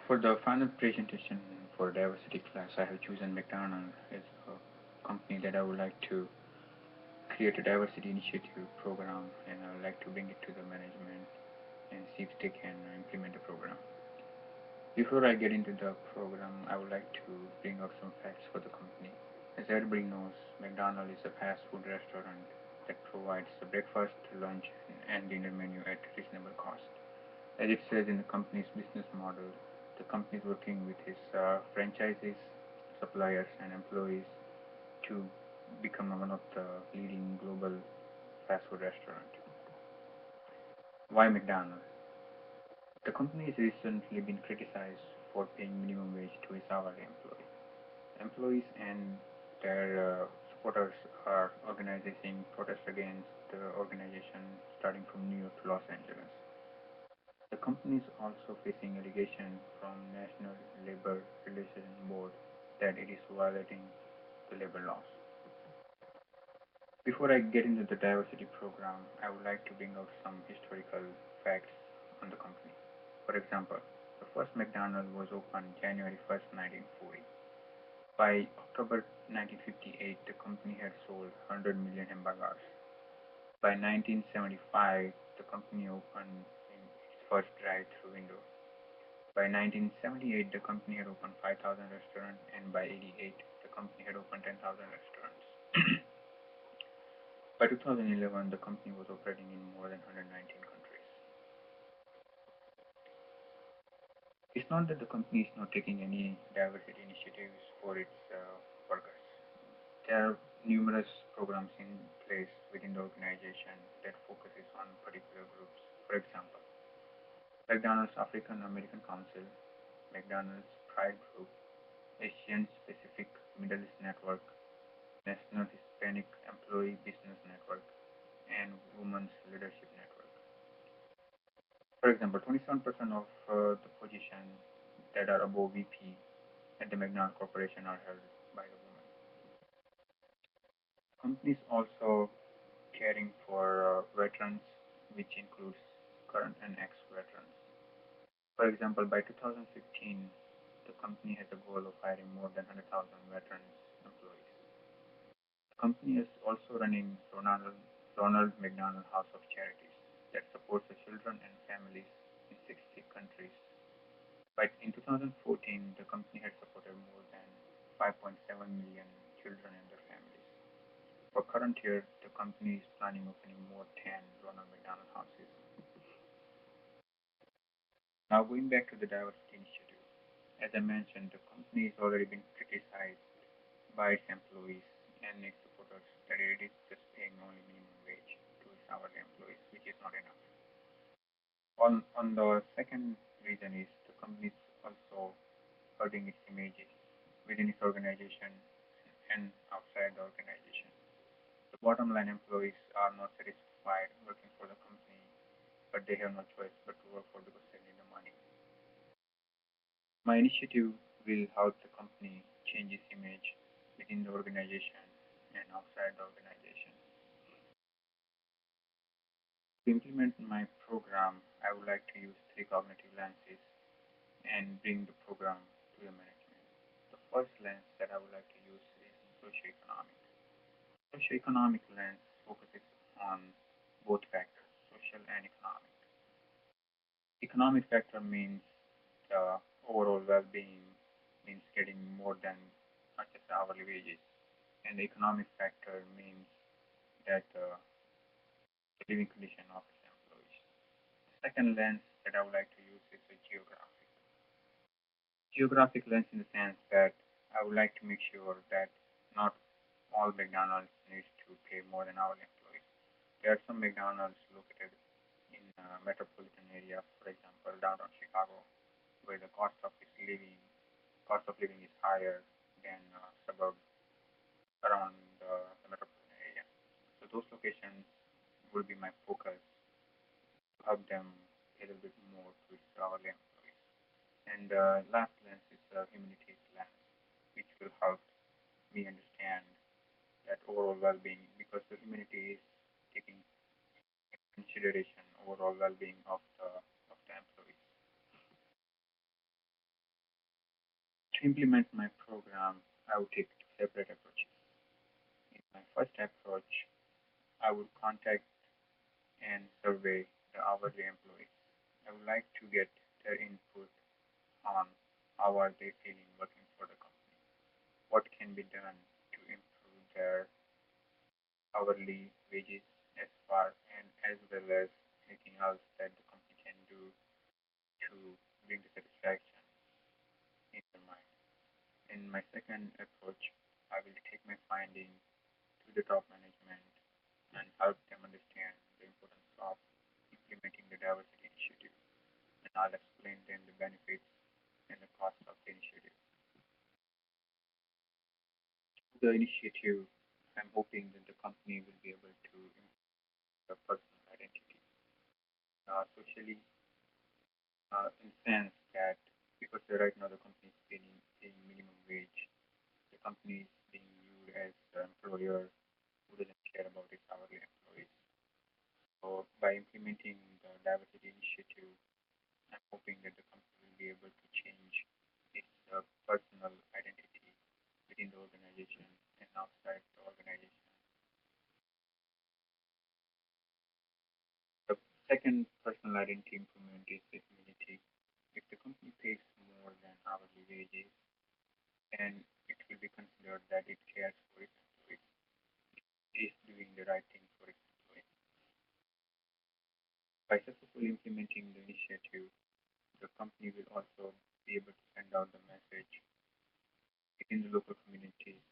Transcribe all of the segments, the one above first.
For the final presentation for diversity class, I have chosen McDonald as a company that I would like to create a diversity initiative program, and I would like to bring it to the management and see if they can implement the program. Before I get into the program, I would like to bring out some facts for the company. As everybody knows, McDonald's is a fast food restaurant that provides a breakfast, lunch, and dinner menu at reasonable cost. As it says in the company's business model, the company is working with its franchises, suppliers, and employees to become one of the leading global fast food restaurant. Why McDonald's? The company has recently been criticized for paying minimum wage to its hourly employees. Employees and their supporters are organizing protests against the organization starting from New York to Los Angeles. The company is also facing allegations from National Labor Relations Board that it is violating the labor laws. Before I get into the diversity program, I would like to bring out some historical facts on the company. For example, the first McDonald's was opened January 1st, 1940. By October 1958, the company had sold 100 million hamburgers. By 1975, the company opened its first drive-through window. By 1978, the company had opened 5,000 restaurants, and by 88, the company had opened 10,000 restaurants. By 2011, the company was operating in more than 119 countries. It's not that the company is not taking any diversity initiatives for its workers. There are numerous programs in place within the organization that focuses on particular groups. For example, McDonald's African American Council, McDonald's Pride Group, Asian Pacific Middle East Network, National Hispanic Employee Business Network, and Women's Leadership Network. For example, 27% of the positions that are above VP at the McDonald's Corporation are held by the women. Companies also caring for veterans, which includes current and ex-veterans. For example, by 2015, the company has a goal of hiring more than 100,000 veterans employees. The company is also running Ronald McDonald House of Charities that supports the children and families in 60 countries. But in 2014, the company had supported more than 5.7 million children and their families. For current year, the company is planning opening more 10 Ronald McDonald houses. Now going back to the diversity initiative, as I mentioned, the company has already been criticized by its employees and its supporters that it is just paying only minimum wage to its hourly employees, which is not enough. On the second reason is the company is also hurting its image within its organization and outside the organization. The bottom line employees are not satisfied working for the company, but they have no choice but to work for because they need the money. My initiative will help the company change its image within the organization and outside the organization. To implement my program, I would like to use three cognitive lenses and bring the program to the management. The first lens that I would like to use is socioeconomic. Socioeconomic lens focuses on both factors, social and economic. Economic factor means the overall well-being, means getting more than not just hourly wages, and the economic factor means that the living condition of its employees. The second lens that I would like to use is a geographic. Geographic lens in the sense that I would like to make sure that not all McDonald's needs to pay more than hourly employees. There are some McDonald's located in metropolitan area, for example, downtown Chicago, where the cost of living is higher than suburbs around the metropolitan area. So those locations will be my focus to help them pay a little bit more to its hourly employees. And last lens is the humanities lens, which will help me understand that overall well-being, because the humanity is taking consideration overall well-being of the employees. To implement my program, I would take two separate approaches. In my first approach, I would contact and survey the hourly employees. I would like to get their input on how are they feeling working for the company, what can be done to improve their hourly wages as far and as well as anything else that the company can do to bring the satisfaction in their mind. In my second approach, I will take my findings to the top management and help them understand the importance of implementing the diversity initiative. And I'll explain them the benefits and the cost of the initiative. The initiative, I'm hoping that the company will be able to improve the personal identity socially in the sense that because right now the company is paying minimum wage, the company is being viewed as the employer who doesn't care about its hourly employees. So by implementing the diversity initiative, I'm hoping that the company will be able to change its personal identity within the organization and outside the organization. The second personal identity improvement is the humility. If the company pays more than hourly wages, then it will be considered that it cares for its employees, it is doing the right thing for its employees. By successfully implementing the initiative, the company will also be able to send out the message within the local communities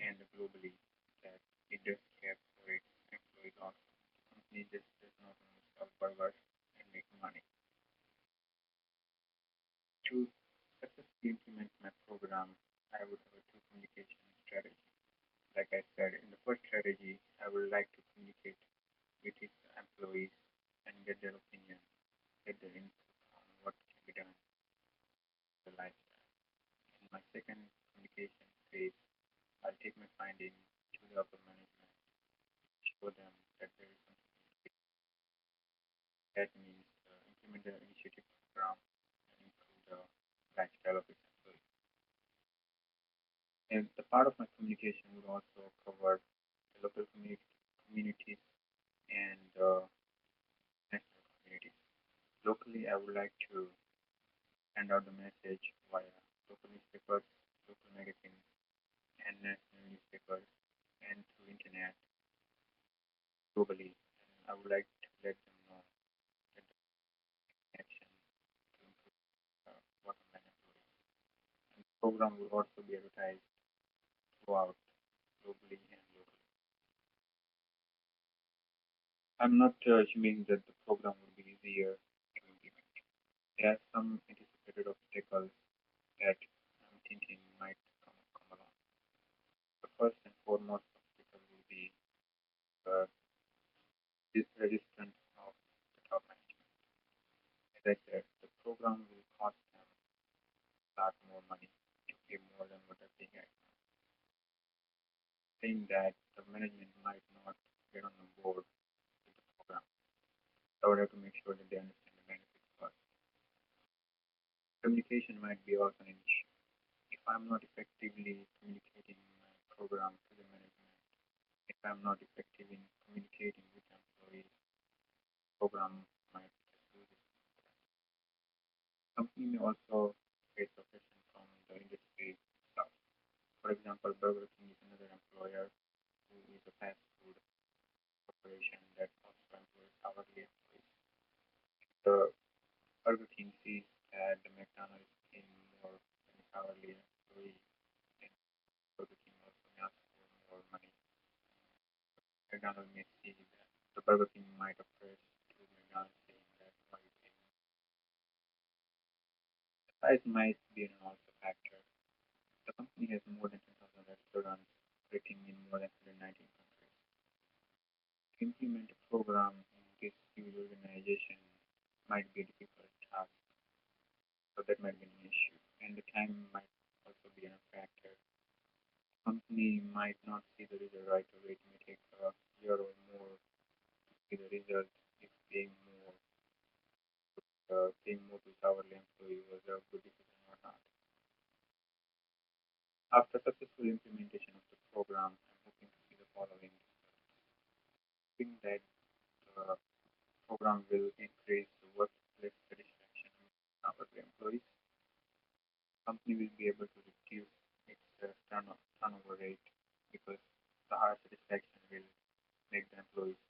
and globally that it does care for its employees also. The company just does not only sell burgers and make money. To successfully implement my program, I would have a two communication strategy. Like I said, in the first strategy, I would like to communicate with its employees and get their opinion, get their input on what can be done in the lifestyle. In my second communication phase, I'll take my findings to the upper management, show them that there is something that means implement the initiative program and improve the lifestyle of its employees. And the part of my communication would also cover the local communities and national communities. Locally, I would like to send out the message via local newspapers, local magazines, and national newspapers, and through internet globally. And I would like to let them know that the action to improve bottom line employees. And the program will also be advertised throughout globally and locally. I'm not assuming that the program will be easier to implement. There are some anticipated obstacles that I'm thinking might come along. The first and foremost obstacle will be the resistance of the top management. As I said, the program will cost them a lot more money to pay more than what they're paying right now. Saying that the management might not get on the board with the program. So I would have to make sure that they understand the benefits first. Communication might be also an issue. If I'm not effectively communicating my program to the management, if I'm not effective in communicating with employees, the program might just lose its importance. Company may also face oppression from the industry itself. For example, Burger King is another employer who is a fast food corporation that also employs hourly employees. The Burger King sees that the McDonald's is paying more than its hourly employee, and Burger King also may ask for more money. McDonald's may see that the Burger King might oppress to McDonald's saying that why you paying more. The size might be an also factor. The company has more than 10,000 restaurants operating in more than 119 countries. To implement a program in this huge organization might be a difficult task, so that might be an issue. And the time might also be a factor. The company might not see the result right away. It may take a year or more to see the result if paying more to its hourly employee was a good decision or not. successful implementation of the program, I'm hoping to see the following. Hoping that the program will increase the workplace satisfaction of our employees. The company will be able to reduce its turnover rate because the higher satisfaction will make the employees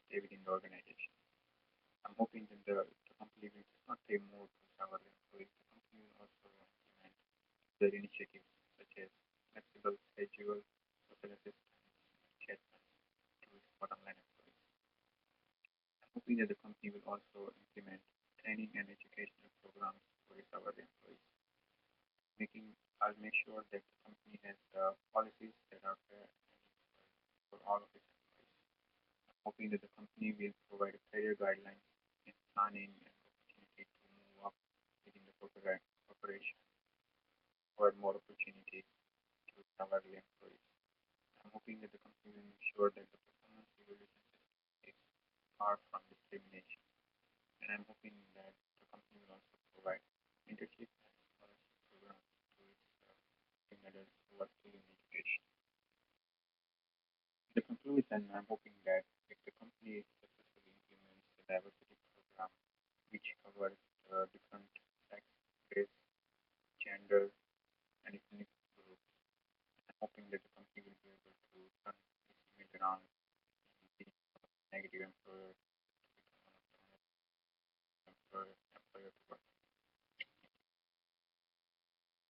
stay within the organization. I'm hoping that the company will not pay more to our employees. The company will also implement their initiatives such as flexible schedule, social assistance, and chatbots to its bottom line employees. I'm hoping that the company will also implement training and educational programs for its our employees. Making I'll make sure that the company has policies that are fair and for all of its employees. I'm hoping that the company will provide career guidelines in planning and opportunity to move up within the corporation, provide more opportunities to salary employees. I'm hoping that the company will make sure that the performance evaluation system is far from discrimination. And I'm hoping that the company will also provide internship and scholarship programs to its young adults who are still in education. In the conclusion, I'm hoping that if the company successfully implements the diversity program, which covers different sex, race, gender, and ethnic groups, I'm hoping that the company will be able to turn this image around in the negative employer